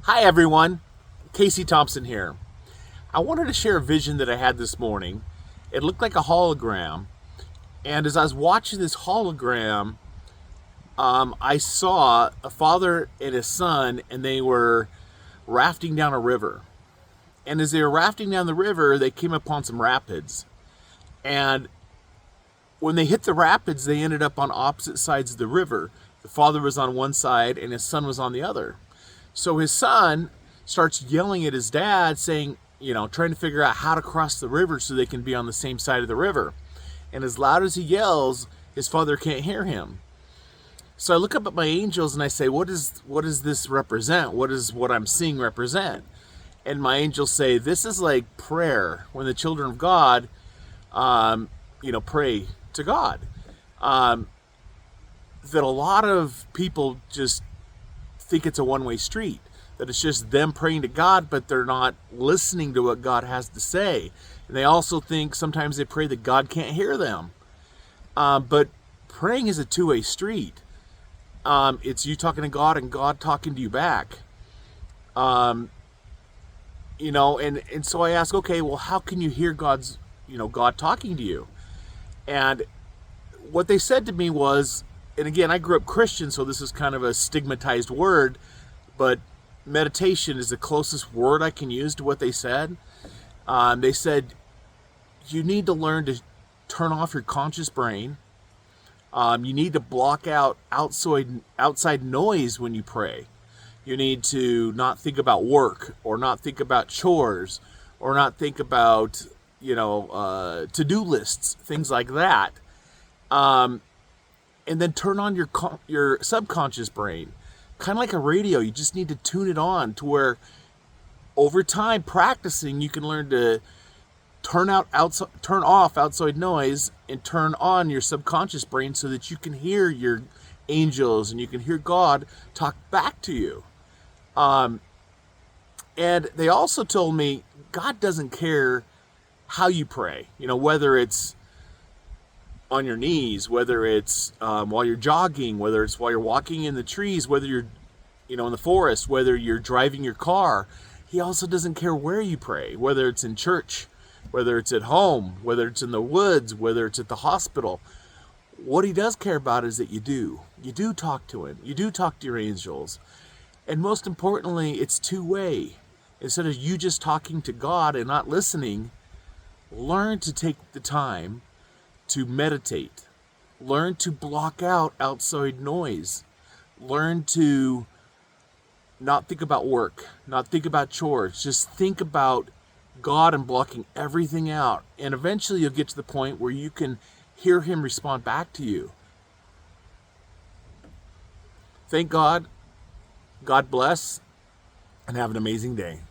Hi everyone, Kasey Thompson here. I wanted to share a vision that I had this morning. It looked like a hologram, and as I was watching this hologram, I saw a father and his son, and they were rafting down a river. And as they were rafting down the river, they came upon some rapids. And when they hit the rapids, they ended up on opposite sides of the river. The father was on one side, and his son was on the other. So his son starts yelling at his dad, saying, trying to figure out how to cross the river so they can be on the same side of the river. And as loud as he yells, his father can't hear him. So I look up at my angels and I say, what does this represent? What does what I'm seeing represent? And my angels say, this is like prayer, when the children of God, pray to God. That a lot of people just think it's a one-way street, that it's just them praying to God, but they're not listening to what God has to say. And they also think sometimes they pray that God can't hear them. But praying is a two-way street. It's you talking to God and God talking to you back. And so I ask, okay, well, how can you hear God talking to you? And what they said to me was, and again, I grew up Christian, so this is kind of a stigmatized word, but meditation is the closest word I can use to what they said. They said, you need to learn to turn off your conscious brain. You need to block out outside noise when you pray. You need to not think about work, or not think about chores, or not think about, to-do lists, things like that. And then turn on your subconscious brain. Kind of like a radio, you just need to tune it on to where over time practicing you can learn to turn off outside noise and turn on your subconscious brain so that you can hear your angels and you can hear God talk back to you. And they also told me God doesn't care how you pray, whether it's on your knees, whether it's while you're jogging, whether it's while you're walking in the trees, whether you're in the forest, whether you're driving your car. He also doesn't care where you pray, whether it's in church, whether it's at home, whether it's in the woods, whether it's at the hospital. What he does care about is that you do talk to him, you do talk to your angels. And most importantly, it's two-way. Instead of you just talking to God and not listening, learn to take the time to meditate. Learn to block out outside noise. Learn to not think about work, not think about chores. Just think about God and blocking everything out. And eventually you'll get to the point where you can hear him respond back to you. Thank God. God bless, and have an amazing day.